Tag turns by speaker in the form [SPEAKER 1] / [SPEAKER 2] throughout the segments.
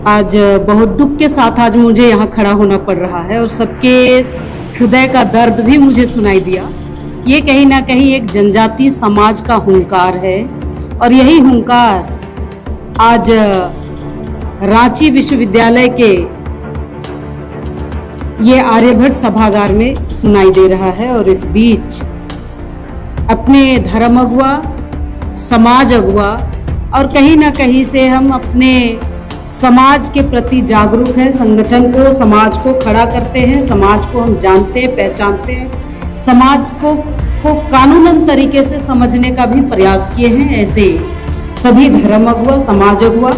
[SPEAKER 1] आज बहुत दुख के साथ आज मुझे यहाँ खड़ा होना पड़ रहा है और सबके हृदय का दर्द भी मुझे सुनाई दिया। ये कहीं ना कहीं एक जनजातीय समाज का हुंकार है और यही हुंकार आज रांची विश्वविद्यालय के ये आर्यभट्ट सभागार में सुनाई दे रहा है। और इस बीच अपने धर्म अगुआ, समाज अगुआ और कहीं ना कहीं से हम अपने समाज के प्रति जागरूक हैं, संगठन को, समाज को खड़ा करते हैं, समाज को हम जानते हैं, पहचानते हैं, समाज को कानूनन तरीके से समझने का भी प्रयास किए हैं। ऐसे सभी धर्म अगुआ, समाज अगुआ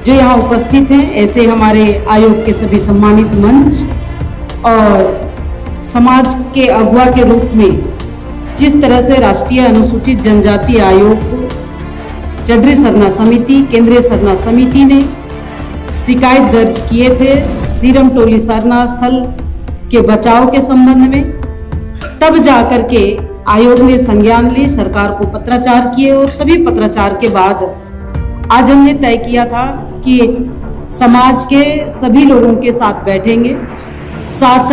[SPEAKER 1] जो यहाँ उपस्थित हैं, ऐसे हमारे आयोग के सभी सम्मानित मंच और समाज के अगुआ के रूप में जिस तरह से राष्ट्रीय अनुसूचित जनजाति आयोग को चड्री सरना समिति, केंद्रीय सरना समिति ने शिकायत दर्ज किए थे सीरम टोली सरना स्थल के बचाव के संबंध में, तब जाकर के आयोग ने संज्ञान ली, सरकार को पत्राचार किए और सभी पत्राचार के बाद आज हमने तय किया था कि समाज के सभी लोगों के साथ बैठेंगे, साथ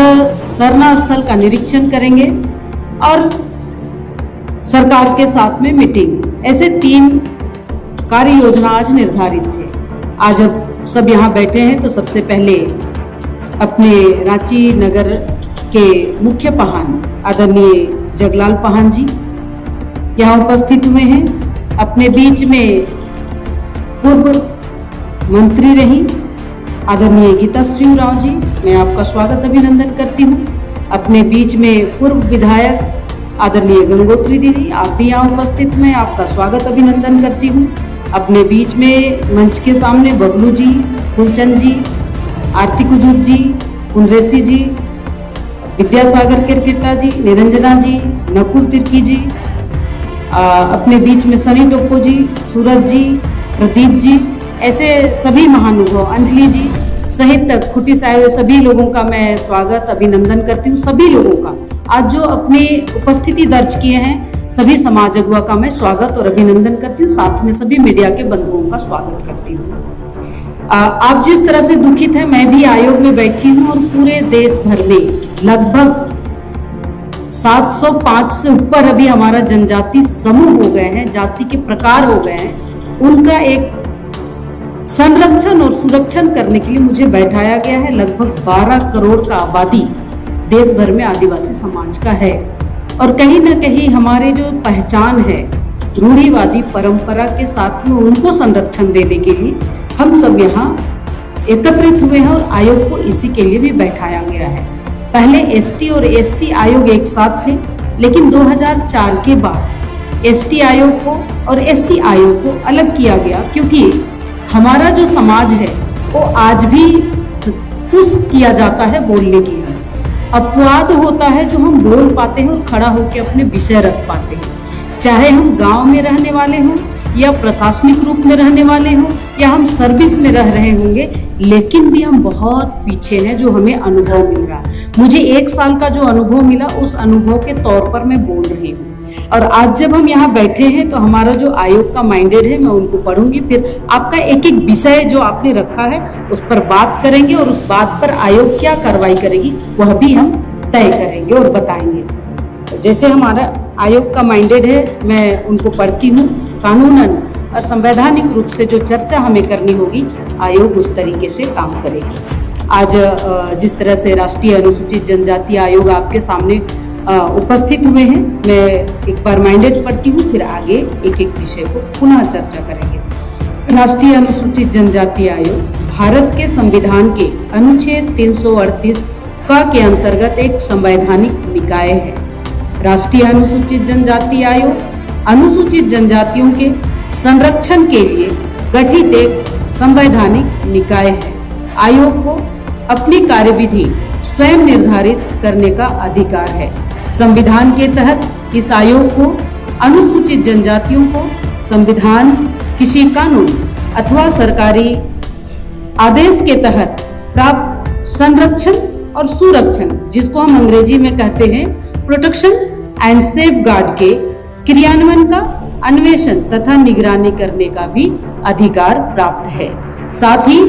[SPEAKER 1] सरना स्थल का निरीक्षण करेंगे और सरकार के साथ में मीटिंग। ऐसे 3 कार्य योजना आज निर्धारित थे। आज अब सब यहाँ बैठे हैं तो सबसे पहले अपने रांची नगर के मुख्य पाहन आदरणीय जगलाल पाहन जी यहाँ उपस्थित हुए हैं। अपने बीच में पूर्व मंत्री रही आदरणीय गीता श्री उरांव जी, मैं आपका स्वागत अभिनंदन करती हूँ। अपने बीच में पूर्व विधायक आदरणीय गंगोत्री दीदी, आप भी यहाँ उपस्थित, मैं आपका स्वागत अभिनंदन करती हूँ। अपने बीच में मंच के सामने बबलू जी, फूलचंद जी, आरती कुजूर जी, कुंद्रेसी जी, विद्यासागर किरकिट्टा जी, निरंजना जी, नकुल तिर्की जी, अपने बीच में सनी टोप्पो जी, सूरज जी, प्रदीप जी, ऐसे सभी महानुभाव, अंजलि जी सहित खुटी साहिब, सभी लोगों का मैं स्वागत अभिनंदन करती हूँ। सभी लोगों का आज जो अपनी उपस्थिति दर्ज किए हैं सभी समाज अगुआ का मैं स्वागत और अभिनंदन करती हूँ। साथ में सभी मीडिया के बंधुओं का स्वागत करती हूँ। आप जिस तरह से दुखित हैं, मैं भी आयोग में बैठी हूँ और पूरे देश भर में लगभग 705 से ऊपर अभी हमारा जनजाति समूह हो गए हैं, जाति के प्रकार हो गए हैं, उनका एक संरक्षण और सुरक्षण करने के लिए मुझे बैठाया गया है। लगभग 12 करोड़ का आबादी देश भर में आदिवासी समाज का है और कहीं ना कहीं हमारे जो पहचान है रूढ़िवादी परंपरा के साथ में उनको संरक्षण देने के लिए हम सब यहाँ एकत्रित हुए हैं और आयोग को इसी के लिए भी बैठाया गया है। पहले एसटी और एससी आयोग एक साथ थे, लेकिन 2004 के बाद एसटी आयोग को और एससी आयोग को अलग किया गया, क्योंकि हमारा जो समाज है वो आज भी खुश किया जाता है बोलने के लिए, अपवाद होता है जो हम बोल पाते हैं और खड़ा होकर अपने विषय रख पाते हैं। चाहे हम गांव में रहने वाले हों या प्रशासनिक रूप में रहने वाले हों या हम सर्विस में रह रहे होंगे, लेकिन भी हम बहुत पीछे हैं जो हमें अनुभव मिल रहा है। मुझे 1 साल का जो अनुभव मिला उस अनुभव के तौर पर मैं बोल रही हूँ। और आज जब हम यहाँ बैठे हैं तो हमारा जो आयोग का माइंडेड है, मैं उनको पढ़ूंगी, फिर आपका एक एक विषय जो आपने रखा है उस पर बात करेंगे और उस बात पर आयोग क्या कार्रवाई करेगी वह भी हम तय करेंगे और बताएंगे। तो जैसे हमारा आयोग का माइंडेड है, मैं उनको पढ़ती हूँ। कानूनन और संवैधानिक रूप से जो चर्चा हमें करनी होगी, आयोग उस तरीके से काम करेगी। आज जिस तरह से राष्ट्रीय अनुसूचित जनजाति आयोग आपके सामने उपस्थित हुए हैं, मैं एक बार माइंडेड पढ़ती हूँ, फिर आगे एक एक विषय को पुनः चर्चा करेंगे। राष्ट्रीय अनुसूचित जनजाति आयोग भारत के संविधान के अनुच्छेद 338 का के अंतर्गत एक संवैधानिक निकाय है। राष्ट्रीय अनुसूचित जनजाति आयोग अनुसूचित जनजातियों के संरक्षण के लिए गठित एक संवैधानिक निकाय है। आयोग को अपनी कार्यविधि स्वयं निर्धारित करने का अधिकार है। संविधान के तहत इस आयोग को अनुसूचित जनजातियों को संविधान, किसी कानून अथवा सरकारी आदेश के तहत प्राप्त संरक्षण और सुरक्षण, जिसको हम अंग्रेजी में कहते हैं प्रोटेक्शन एंड सेफगार्ड के क्रियान्वयन का अन्वेषण तथा निगरानी करने का भी अधिकार प्राप्त है। साथ ही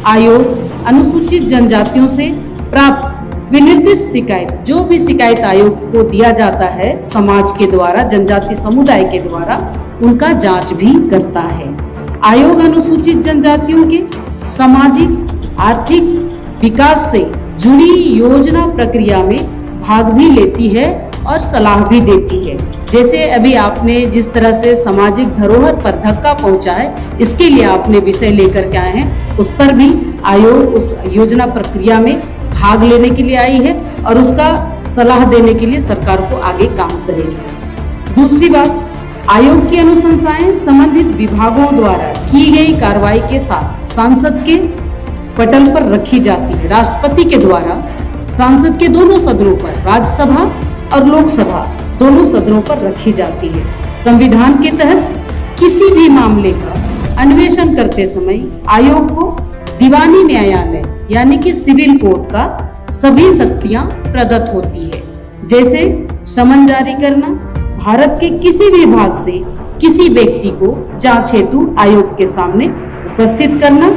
[SPEAKER 1] आयोग अनुसूचित जनजातियों से प्राप्त विनिर्दिष्ट शिकायत, जो भी शिकायत आयोग को दिया जाता है समाज के द्वारा, जनजाति समुदाय के द्वारा, उनका जांच भी करता है। आयोग अनुसूचित जनजातियों के सामाजिक आर्थिक विकास से जुड़ी योजना प्रक्रिया में भाग भी लेती है और सलाह भी देती है। जैसे अभी आपने जिस तरह से सामाजिक धरोहर पर धक्का पहुंचा है, इसके लिए आपने विषय लेकर के आए हैं, उस पर भी आयोग उस योजना प्रक्रिया में भाग लेने के लिए आई है और उसका सलाह देने के लिए सरकार को आगे काम करेगी। दूसरी बात, आयोग की अनुशंसाएं संबंधित विभागों द्वारा की गई कार्रवाई के साथ सांसद के पटल पर रखी जाती है। राष्ट्रपति के द्वारा सांसद के दोनों सदनों पर, राज्यसभा और लोकसभा दोनों सदनों पर रखी जाती है। संविधान के तहत किसी भी मामले का अन्वेषण करते समय आयोग को दीवानी न्यायालय यानी कि सिविल कोर्ट का सभी शक्तियां प्रदत्त होती है, जैसे समन जारी करना, भारत के किसी भी भाग से किसी व्यक्ति को जांच हेतु आयोग के सामने उपस्थित करना,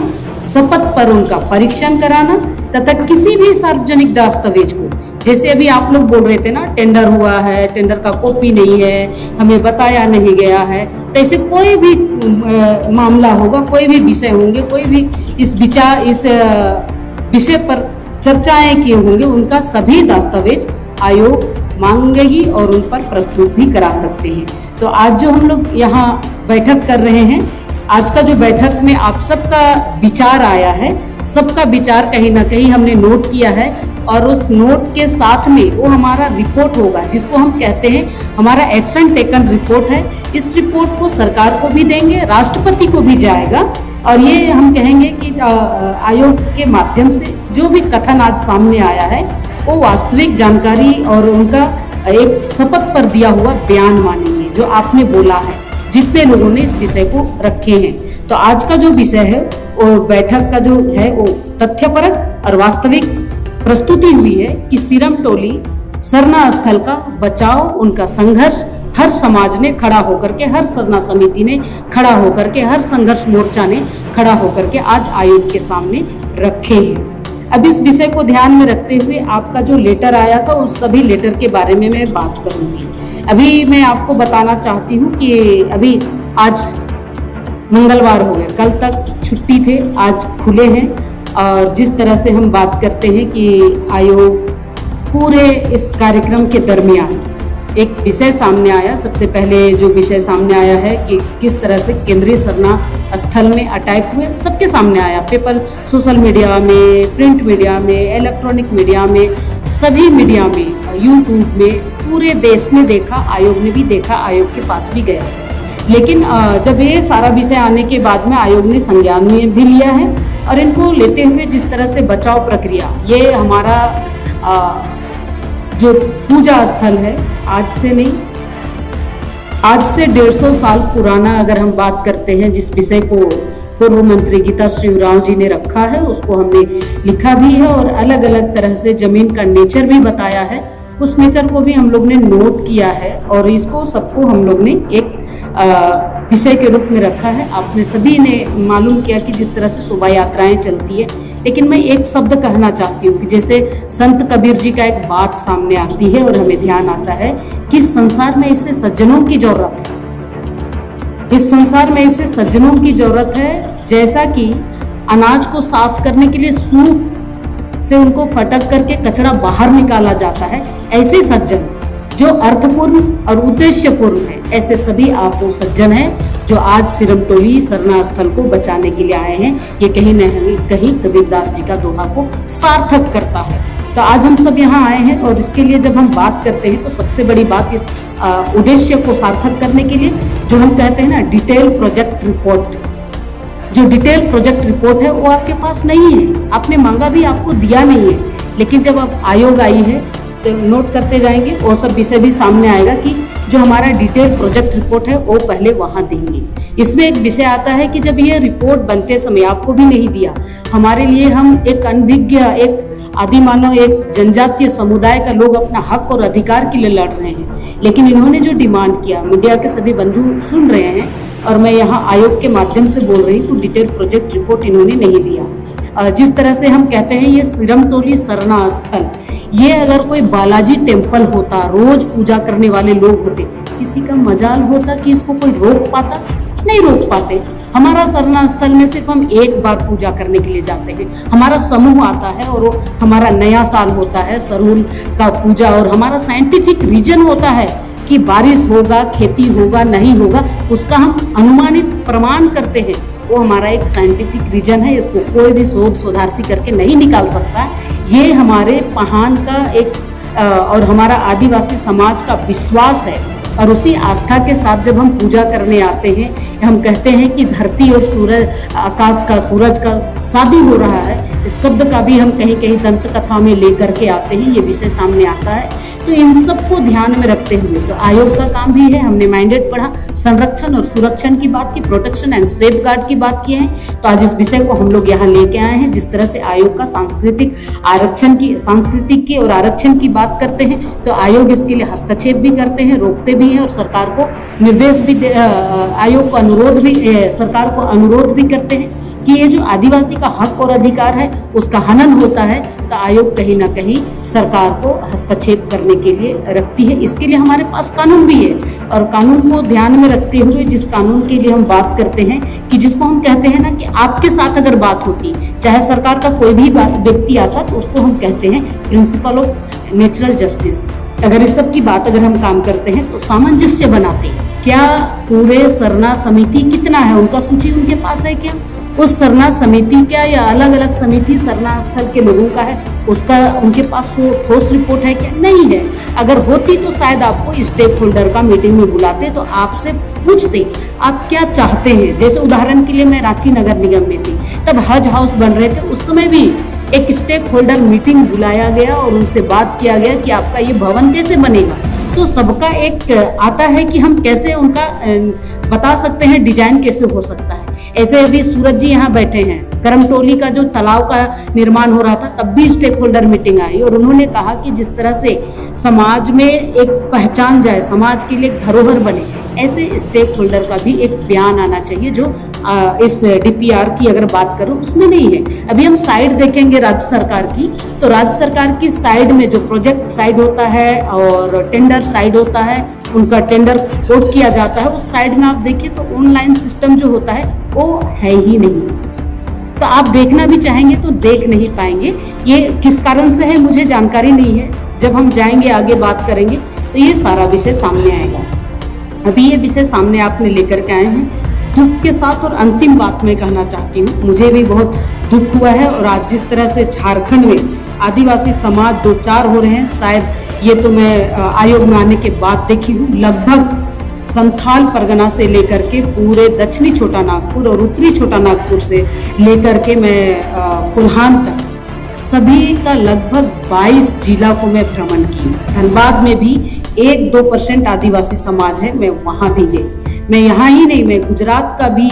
[SPEAKER 1] शपथ पर उनका परीक्षण कराना तथा किसी भी सार्वजनिक दस्तावेज को, जैसे अभी आप लोग बोल रहे थे ना, टेंडर हुआ है, टेंडर का कॉपी नहीं है, हमें बताया नहीं गया है, तो ऐसे कोई भी मामला होगा, कोई भी विषय होंगे, कोई भी इस विषय पर चर्चाएं किए होंगे, उनका सभी दस्तावेज आयोग मांगेगी और उन पर प्रस्तुत भी करा सकते हैं। तो आज जो हम लोग यहाँ बैठक कर रहे हैं, आज का जो बैठक में आप सबका विचार आया है, सबका विचार कहीं ना कहीं हमने नोट किया है और उस नोट के साथ में वो हमारा रिपोर्ट होगा, जिसको हम कहते हैं हमारा एक्शन टेकन रिपोर्ट है। इस रिपोर्ट को सरकार को भी देंगे, राष्ट्रपति को भी जाएगा और ये हम कहेंगे कि आयोग के माध्यम से जो भी कथन आज सामने आया है वो वास्तविक जानकारी और उनका एक शपथ पर दिया हुआ बयान मानेंगे, जो आपने बोला है, जितने लोगों ने इस विषय को रखे हैं। तो आज का जो विषय है वो बैठक का जो है वो तथ्यपरक और वास्तविक प्रस्तुति हुई है कि सिरम टोली सरना स्थल का बचाव, उनका संघर्ष हर समाज ने खड़ा होकर के, हर सरना समिति ने खड़ा होकर के, हर संघर्ष मोर्चा ने खड़ा होकर के आज आयोग के सामने रखे हैं। अब इस विषय को ध्यान में रखते हुए आपका जो लेटर आया था उस सभी लेटर के बारे में मैं बात करूंगी। अभी मैं आपको बताना चाहती हूँ कि अभी आज मंगलवार हो गए, कल तक छुट्टी थे, आज खुले हैं और जिस तरह से हम बात करते हैं कि आयोग पूरे इस कार्यक्रम के दरमियान एक विषय सामने आया। सबसे पहले जो विषय सामने आया है कि किस तरह से केंद्रीय सरना स्थल में अटैक हुए, सबके सामने आया, पेपर, सोशल मीडिया में, प्रिंट मीडिया में, इलेक्ट्रॉनिक मीडिया में, सभी मीडिया में, यूट्यूब में, पूरे देश ने देखा, आयोग ने भी देखा, आयोग के पास भी गया। लेकिन जब ये सारा विषय आने के बाद में आयोग ने संज्ञान में भी लिया है और इनको लेते हुए जिस तरह से बचाव प्रक्रिया, ये हमारा जो पूजा स्थल है, आज से नहीं, आज से 150 साल पुराना अगर हम बात करते हैं, जिस विषय को पूर्व मंत्री गीता शिवराव जी ने रखा है, उसको हमने लिखा भी है और अलग अलग तरह से जमीन का नेचर भी बताया है, उस नेचर को भी हम लोग ने नोट किया है और इसको सबको हम लोग ने एक विषय के रूप में रखा है। आपने सभी ने मालूम किया कि जिस तरह से शोभा यात्राएं चलती है, लेकिन मैं एक शब्द कहना चाहती हूँ कि जैसे संत कबीर जी का एक बात सामने आती है और हमें ध्यान आता है कि इस संसार में ऐसे सज्जनों की जरूरत है, इस संसार में ऐसे सज्जनों की जरूरत है, जैसा कि अनाज को साफ करने के लिए सूप से उनको फटक करके कचरा बाहर निकाला जाता है, ऐसे सज्जन जो अर्थपूर्ण और उद्देश्यपूर्ण है, ऐसे सभी आप वो सज्जन हैं जो आज सिरमटोली सरना स्थल को बचाने के लिए आए हैं। ये कहीं न कहीं कबीरदास जी का दोहा को सार्थक करता है। तो आज हम सब यहाँ आए हैं और इसके लिए जब हम बात करते हैं तो सबसे बड़ी बात इस उद्देश्य को सार्थक करने के लिए जो हम कहते हैं ना, डिटेल प्रोजेक्ट रिपोर्ट, जो डिटेल प्रोजेक्ट रिपोर्ट है वो आपके पास नहीं है, आपने मांगा भी, आपको दिया नहीं है, लेकिन जब आप आयोग आई है तो नोट करते जाएंगे, वो सब विषय भी सामने आएगा कि जो हमारा डिटेल प्रोजेक्ट रिपोर्ट है वो पहले वहाँ देंगे। इसमें एक विषय आता है कि जब ये रिपोर्ट बनते समय आपको भी नहीं दिया, हमारे लिए हम एक अनभिज्ञ, एक आदि मानव, एक जनजातीय समुदाय का लोग अपना हक और अधिकार के लिए लड़ रहे हैं, लेकिन इन्होंने जो डिमांड किया, मीडिया के सभी बंधु सुन रहे हैं और मैं यहाँ आयोग के माध्यम से बोल रही हूँ, डिटेल प्रोजेक्ट रिपोर्ट इन्होंने नहीं दिया। जिस तरह से हम कहते हैं ये सिरमटोली सरना स्थल, ये अगर कोई बालाजी टेम्पल होता, रोज पूजा करने वाले लोग होते, किसी का मजाल होता कि इसको कोई रोक पाता? नहीं रोक पाते। हमारा सरना स्थल में सिर्फ हम एक बार पूजा करने के लिए जाते हैं, हमारा समूह आता है और वो हमारा नया साल होता है, सरूल का पूजा, और हमारा साइंटिफिक रीजन होता है कि बारिश होगा, खेती होगा, नहीं होगा, उसका हम अनुमानित प्रमाण करते हैं। वो हमारा एक साइंटिफिक रीजन है, इसको कोई भी शोधार्थी करके नहीं निकाल सकता। ये हमारे पहान का एक और हमारा आदिवासी समाज का विश्वास है, और उसी आस्था के साथ जब हम पूजा करने आते हैं, हम कहते हैं कि धरती और सूरज, आकाश का, सूरज का शादी हो रहा है, इस शब्द का भी हम कहीं कहीं दंत कथा में लेकर के आते हैं, ये विषय सामने आता है। तो इन सबको ध्यान में रखते हुए तो आयोग का काम भी है, हमने माइंडेड पढ़ा, संरक्षण और सुरक्षण की बात की, प्रोटेक्शन एंड सेफ गार्ड की बात की है। तो आज इस विषय को हम लोग यहाँ लेके आए हैं। जिस तरह से आयोग का सांस्कृतिक की और आरक्षण की बात करते हैं, तो आयोग इसके लिए हस्तक्षेप भी करते हैं, रोकते भी हैं, और सरकार को निर्देश भी, आयोग को सरकार को अनुरोध भी करते हैं कि ये जो आदिवासी का हक और अधिकार है उसका हनन होता है, तो आयोग कहीं ना कहीं सरकार को हस्तक्षेप करने के लिए रखती है। इसके लिए हमारे पास कानून भी है, और कानून को ध्यान में रखते हुए जिस कानून के लिए हम बात करते हैं, कि जिसको हम कहते हैं ना कि आपके साथ अगर बात होती, चाहे सरकार का कोई भी व्यक्ति आता, तो उसको हम कहते हैं प्रिंसिपल ऑफ नेचुरल जस्टिस। अगर इस सब की बात अगर हम काम करते हैं तो सामंजस्य बनाते हैं। क्या पूरे सरना समिति कितना है, उनका सूची उनके पास है क्या? उस सरना समिति क्या या अलग अलग समिति सरना स्थल के लोगों का है, उसका उनके पास ठोस रिपोर्ट है क्या? नहीं है। अगर होती तो शायद आपको स्टेक होल्डर का मीटिंग में बुलाते, तो आपसे पूछते आप क्या चाहते हैं। जैसे उदाहरण के लिए मैं रांची नगर निगम में थी, तब हज हाउस बन रहे थे, उस समय भी एक स्टेक होल्डर मीटिंग बुलाया गया और उनसे बात किया गया कि आपका ये भवन कैसे बनेगा। तो सबका एक आता है कि हम कैसे उनका बता सकते हैं डिजाइन कैसे हो सकता है। ऐसे अभी सूरज जी यहाँ बैठे हैं, करमटोली का जो तालाब का निर्माण हो रहा था, तब भी स्टेक होल्डर मीटिंग आई और उन्होंने कहा कि जिस तरह से समाज में एक पहचान जाए, समाज के लिए एक धरोहर बने, ऐसे स्टेक होल्डर का भी एक बयान आना चाहिए, जो इस डीपीआर की अगर बात करूं उसमें नहीं है। अभी हम साइड देखेंगे राज्य सरकार की, तो राज्य सरकार की साइड में जो प्रोजेक्ट साइड होता है और टेंडर साइड होता है, उनका टेंडर कोट किया जाता है, उस साइड में आप देखिए तो ऑनलाइन सिस्टम जो होता है वो है ही नहीं। तो आप देखना भी चाहेंगे तो देख नहीं पाएंगे। ये किस कारण से है मुझे जानकारी नहीं है, जब हम जाएंगे आगे बात करेंगे तो ये सारा विषय सामने आएगा। अभी ये विषय सामने आपने लेकर के आए हैं दुख के साथ। और अंतिम बात मैं कहना चाहती हूँ, मुझे भी बहुत दुख हुआ है, और आज जिस तरह से झारखंड में आदिवासी समाज दो चार हो रहे हैं, शायद ये तो मैं आयोग में आने के बाद देखी हूँ, लगभग संथाल परगना से लेकर के पूरे दक्षिणी छोटा नागपुर और उत्तरी छोटा नागपुर से लेकर के मैं कोल्हान तक, सभी का लगभग 22 जिला को मैं भ्रमण की। धनबाद में भी 1-2% आदिवासी समाज है, मैं वहां भी गई। मैं यहाँ ही नहीं, मैं गुजरात का भी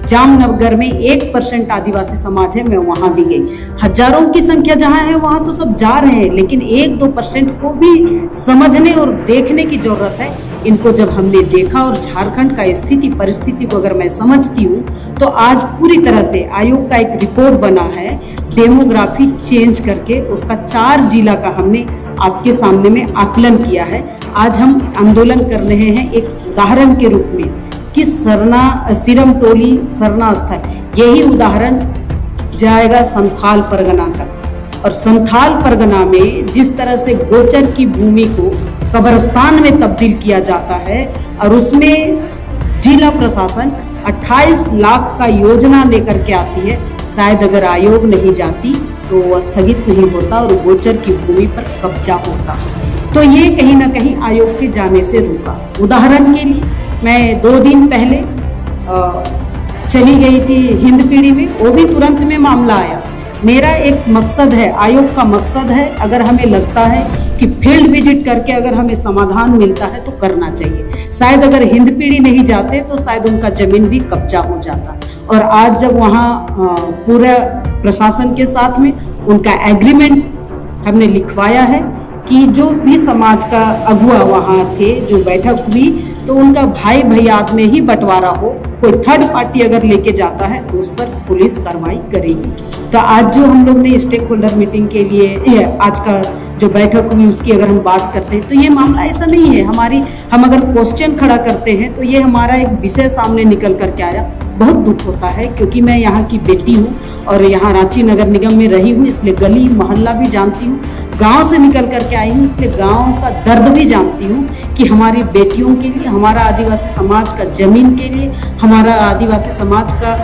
[SPEAKER 1] जामनगर में 1% आदिवासी समाज है, मैं वहां भी गई। हजारों की संख्या जहां है वहां तो सब जा रहे हैं, लेकिन 1-2% को भी समझने और देखने की जरूरत है। इनको जब हमने देखा और झारखंड का स्थिति परिस्थिति को अगर मैं समझती हूँ, तो आज पूरी तरह से आयोग का एक रिपोर्ट बना है डेमोग्राफी चेंज करके, उसका 4 जिला का हमने आपके सामने में आकलन किया है। आज हम आंदोलन कर रहे हैं एक उदाहरण के रूप में कि सिरमटोली सरना स्थल, यही उदाहरण जाएगा संथाल परगना तक। और संथाल परगना में जिस तरह से गोचर की भूमि को कब्रिस्तान में तब्दील किया जाता है, और उसमें जिला प्रशासन 28 लाख का योजना लेकर के आती है, शायद अगर आयोग नहीं जाती तो वो स्थगित नहीं होता और गोचर की भूमि पर कब्जा होता। तो ये कहीं ना कहीं आयोग के जाने से रुका। उदाहरण के लिए मैं 2 दिन पहले चली गई थी हिंदपीढ़ी में, वो भी तुरंत में मामला आया। मेरा एक मकसद है, आयोग का मकसद है, अगर हमें लगता है कि फील्ड विजिट करके अगर हमें समाधान मिलता है तो करना चाहिए। शायद अगर हिंदपीढ़ी नहीं जाते तो शायद उनका जमीन भी कब्जा हो जाता। और आज जब वहाँ पूरा प्रशासन के साथ में उनका एग्रीमेंट हमने लिखवाया है कि जो भी समाज का अगुआ वहाँ थे, जो बैठक हुई, तो उनका भाई भैयाद में ही बंटवारा हो, कोई थर्ड पार्टी अगर लेके जाता है तो उस पर पुलिस कार्रवाई करेगी। तो आज जो हम लोग ने स्टेक होल्डर मीटिंग के लिए आज का जो बैठक हुई उसकी अगर हम बात करते हैं तो ये मामला ऐसा नहीं है। हम अगर क्वेश्चन खड़ा करते हैं तो ये हमारा एक विषय सामने निकल करके आया। बहुत दुख होता है क्योंकि मैं यहाँ की बेटी हूँ और यहाँ रांची नगर निगम में रही हूँ, इसलिए गली मोहल्ला भी जानती हूँ, गांव से निकल करके आई हूँ, इसलिए गांव का दर्द भी जानती हूँ कि हमारी बेटियों के लिए, हमारा आदिवासी समाज का जमीन के लिए, हमारा आदिवासी समाज का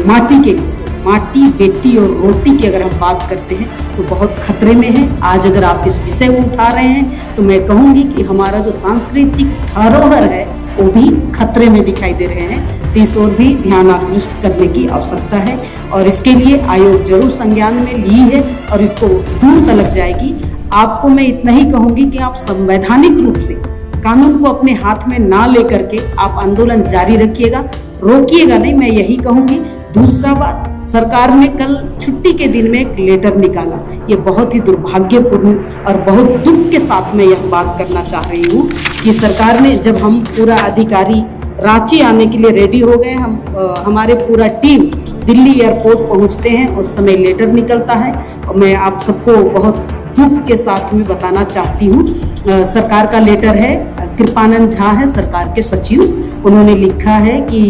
[SPEAKER 1] माटी के लिए, माटी बेटी और रोटी की अगर हम बात करते हैं तो बहुत खतरे में है। आज अगर आप इस विषय को उठा रहे हैं तो मैं कहूँगी कि हमारा जो सांस्कृतिक धरोहर है वो भी खतरे में दिखाई दे रहे हैं। तो इस ओर भी ध्यान आकृष्ट करने की आवश्यकता है और इसके लिए आयोग जरूर संज्ञान में ली है और इसको दूर तलक जाएगी। आपको मैं इतना ही कहूँगी कि आप संवैधानिक रूप से कानून को अपने हाथ में ना लेकर के आप आंदोलन जारी रखिएगा, रोकिएगा नहीं, मैं यही कहूँगी। दूसरा बात, सरकार ने कल छुट्टी के दिन में एक लेटर निकाला, ये बहुत ही दुर्भाग्यपूर्ण और बहुत दुख के साथ मैं यह बात करना चाह रही हूँ कि सरकार ने, जब हम पूरा अधिकारी रांची आने के लिए रेडी हो गए, हमारे पूरा टीम दिल्ली एयरपोर्ट पहुँचते हैं, उस समय लेटर निकलता है और मैं आप सबको बहुत दुख के साथ में बताना चाहती हूँ। सरकार का लेटर है, कृपानंद झा है सरकार के सचिव, उन्होंने लिखा है कि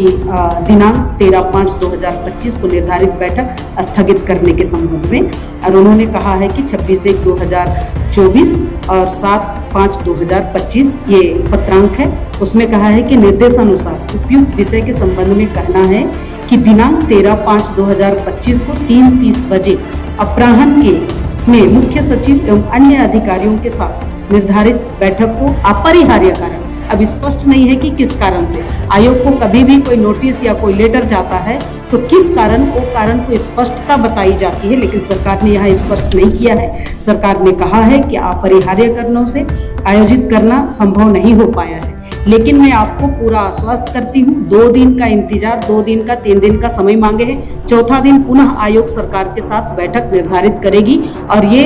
[SPEAKER 1] दिनांक 13/5/2025 को निर्धारित बैठक स्थगित करने के संबंध में, और उन्होंने कहा है कि 26/1/2024 और 7/5/2025 ये पत्रांक है, उसमें कहा है कि निर्देशानुसार उपयुक्त विषय के संबंध में कहना है कि दिनांक 13/5/2025 को 3:30 बजे अपराह्न के में मुख्य सचिव एवं अन्य अधिकारियों के साथ निर्धारित बैठक को अपरिहार्य कारण, अब स्पष्ट नहीं है कि किस कारण से, आयोग को कभी भी कोई नोटिस या कोई लेटर जाता है तो किस कारण, वो कारण को स्पष्टता बताई जाती है, लेकिन सरकार ने यहाँ स्पष्ट नहीं किया है। सरकार ने कहा है कि अपरिहार्य कारणों से आयोजित करना संभव नहीं हो पाया है, लेकिन मैं आपको पूरा आश्वस्त करती हूँ, 2 दिन का इंतजार, 2 दिन का 3 दिन का समय मांगे हैं, चौथा दिन पुनः आयोग सरकार के साथ बैठक निर्धारित करेगी और ये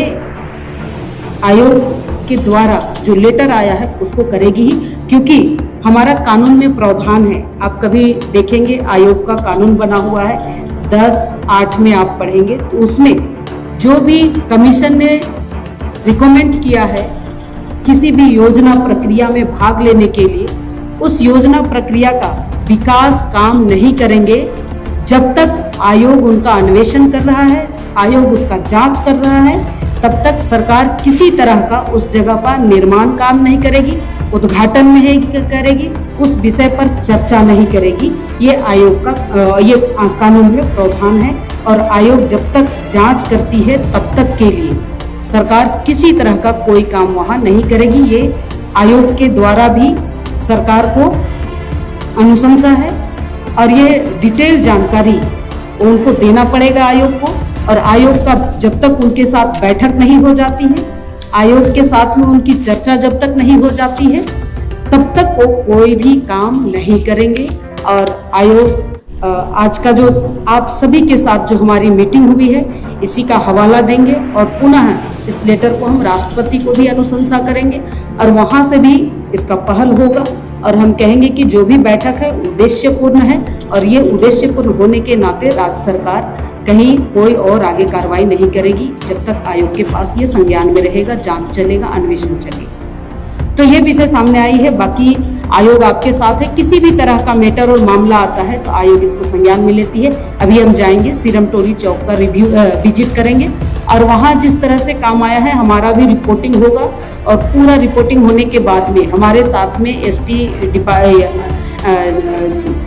[SPEAKER 1] आयोग के द्वारा जो लेटर आया है उसको करेगी ही, क्योंकि हमारा कानून में प्रावधान है। आप कभी देखेंगे आयोग का कानून बना हुआ है 10/8 में आप पढ़ेंगे तो उसमें जो भी कमीशन ने रिकमेंड किया है किसी भी योजना प्रक्रिया में भाग लेने के लिए, उस योजना प्रक्रिया का विकास काम नहीं करेंगे जब तक आयोग उनका अन्वेषण कर रहा है, आयोग उसका जांच कर रहा है, तब तक सरकार किसी तरह का उस जगह पर निर्माण काम नहीं करेगी, उद्घाटन नहीं करेगी, उस विषय पर चर्चा नहीं करेगी। ये आयोग का ये कानून में प्रावधान है और आयोग जब तक जांच करती है तब तक के लिए सरकार किसी तरह का कोई काम वहां नहीं करेगी। ये आयोग के द्वारा भी सरकार को अनुशंसा है और ये डिटेल जानकारी उनको देना पड़ेगा आयोग को, और आयोग का जब तक उनके साथ बैठक नहीं हो जाती है, आयोग के साथ में उनकी चर्चा जब तक नहीं हो जाती है, तब तक वो कोई भी काम नहीं करेंगे। और आयोग आज का जो आप सभी के साथ जो हमारी मीटिंग हुई है इसी का हवाला देंगे और पुनः इस लेटर को हम राष्ट्रपति को भी अनुशंसा करेंगे और वहां से भी इसका पहल होगा और हम कहेंगे कि जो भी बैठक है उद्देश्यपूर्ण है और ये उद्देश्यपूर्ण होने के नाते राज्य सरकार कहीं कोई और आगे कार्रवाई नहीं करेगी जब तक आयोग के पास ये संज्ञान में रहेगा, जांच चलेगा, अन्वेषण चलेगा। तो ये विषय सामने आई है। बाकी आयोग आपके साथ है, किसी भी तरह का मैटर और मामला आता है तो आयोग इसको संज्ञान में लेती है। अभी हम जाएंगे सीरम टोली चौक का विजिट करेंगे और वहाँ जिस तरह से काम आया है हमारा भी रिपोर्टिंग होगा और पूरा रिपोर्टिंग होने के बाद में हमारे साथ में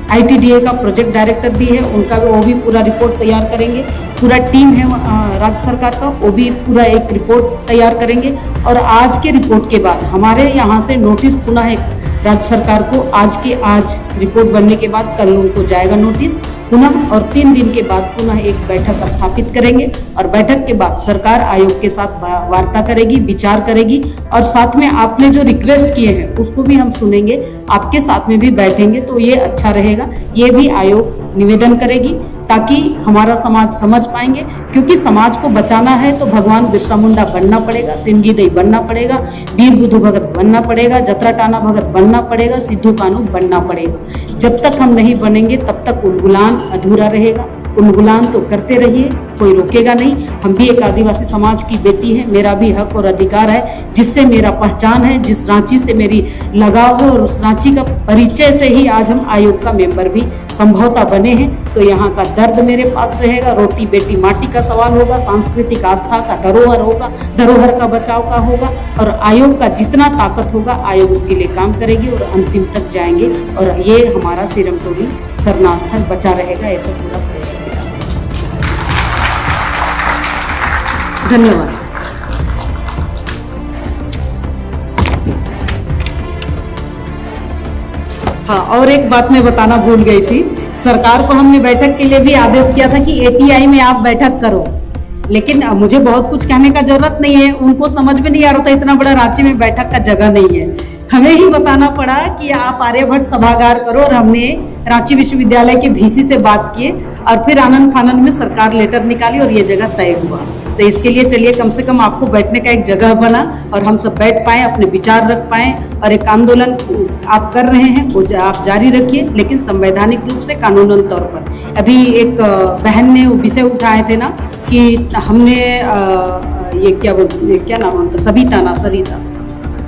[SPEAKER 1] ITDA का प्रोजेक्ट डायरेक्टर भी है, उनका वो भी पूरा रिपोर्ट तैयार करेंगे। पूरा टीम है राज्य सरकार का, वो भी पूरा एक रिपोर्ट तैयार करेंगे और आज के रिपोर्ट के बाद हमारे यहाँ से नोटिस पुनः एक राज्य सरकार को आज रिपोर्ट बनने के बाद कल उनको जाएगा नोटिस पुनः, और 3 दिन के बाद पुनः एक बैठक स्थापित करेंगे और बैठक के बाद सरकार आयोग के साथ वार्ता करेगी, विचार करेगी और साथ में आपने जो रिक्वेस्ट किए हैं उसको भी हम सुनेंगे, आपके साथ में भी बैठेंगे तो ये अच्छा रहेगा। ये भी आयोग निवेदन करेगी ताकि हमारा समाज समझ पाएंगे। क्योंकि समाज को बचाना है तो भगवान बिरसा मुंडा बनना पड़ेगा, सिंगी दई बनना पड़ेगा, वीर बुद्धू भगत बनना पड़ेगा, जतरा टाना भगत बनना पड़ेगा, सिद्धू कानू बनना पड़ेगा। जब तक हम नहीं बनेंगे तब तक उलगुलान अधूरा रहेगा। उलगुलान तो करते रहिए, कोई रोकेगा नहीं। हम भी एक आदिवासी समाज की बेटी है, मेरा भी हक और अधिकार है, जिससे मेरा पहचान है, जिस रांची से मेरी लगाव है और उस रांची का परिचय से ही आज हम आयोग का मेंबर भी संभवतः बने हैं। तो यहाँ का दर्द मेरे पास रहेगा, रोटी बेटी माटी का सवाल होगा, सांस्कृतिक आस्था का धरोहर होगा, धरोहर का बचाव का होगा, और आयोग का जितना ताकत होगा आयोग उसके लिए काम करेगी और अंतिम तक जाएंगे, और ये हमारा सिरमटोली सरना स्थल बचा रहेगा, ऐसा पूरा भरोसा दिला। धन्यवाद। हाँ, और एक बात मैं बताना भूल गई थी, सरकार को हमने बैठक के लिए भी आदेश किया था कि एटीआई में आप बैठक करो, लेकिन मुझे बहुत कुछ कहने का जरूरत नहीं है, उनको समझ में नहीं आ रहा था इतना बड़ा रांची में बैठक का जगह नहीं है। हमें ही बताना पड़ा कि आप आर्यभट्ट सभागार करो, और हमने रांची विश्वविद्यालय के VC से बात किए और फिर आनंद फानंद में सरकार लेटर निकाली और ये जगह तय हुआ। तो इसके लिए चलिए कम से कम आपको बैठने का एक जगह बना और हम सब बैठ पाए, अपने विचार रख पाए, और एक आंदोलन आप कर रहे हैं वो आप जारी रखिए, लेकिन संवैधानिक रूप से कानूनन तौर पर। अभी एक बहन ने विषय उठाए थे ना कि हमने ये क्या नाम उनका,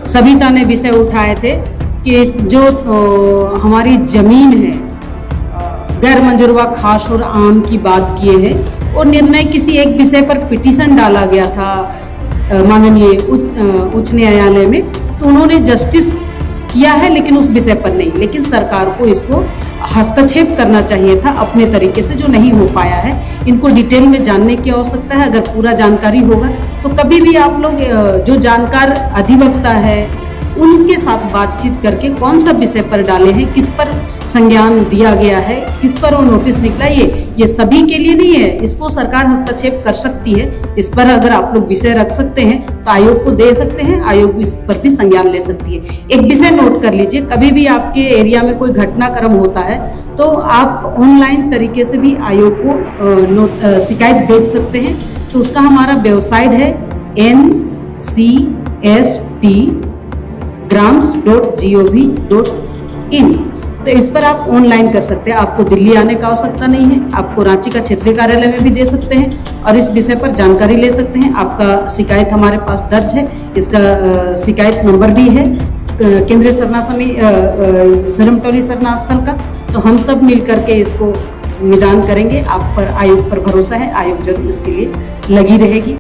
[SPEAKER 1] सविता ने विषय उठाए थे कि जो हमारी जमीन है गैर मंजूरवा खास और आम की बात किए हैं, और निर्णय किसी एक विषय पर पिटीशन डाला गया था माननीय उच्च न्यायालय में, तो उन्होंने जस्टिस किया है लेकिन उस विषय पर नहीं। लेकिन सरकार को इसको हस्तक्षेप करना चाहिए था अपने तरीके से, जो नहीं हो पाया है। इनको डिटेल में जानने की आवश्यकता है। अगर पूरा जानकारी होगा तो कभी भी आप लोग जो जानकार अधिवक्ता है उनके साथ बातचीत करके कौन सा विषय पर डाले हैं, किस पर संज्ञान दिया गया है, किस पर वो नोटिस निकला, ये सभी के लिए नहीं है। इसको सरकार हस्तक्षेप कर सकती है। इस पर अगर आप लोग विषय रख सकते हैं तो आयोग को दे सकते हैं, आयोग इस पर भी संज्ञान ले सकती है। एक विषय नोट कर लीजिए, कभी भी आपके एरिया में कोई घटनाक्रम होता है तो आप ऑनलाइन तरीके से भी आयोग को शिकायत भेज सकते हैं। तो उसका हमारा वेबसाइट है ncst.grams.gov.in। तो इस पर आप ऑनलाइन कर सकते हैं। आपको दिल्ली आने का आवश्यकता नहीं है, आपको रांची का क्षेत्रीय कार्यालय में भी दे सकते हैं और इस विषय पर जानकारी ले सकते हैं। आपका शिकायत हमारे पास दर्ज है, इसका शिकायत नंबर भी है केंद्रीय सरना समिति सिरमटोली सरना स्थल का। तो हम सब मिल करके इसको निदान करेंगे। आप पर आयोग पर भरोसा है, आयोग जरूर इसके लिए लगी रहेगी।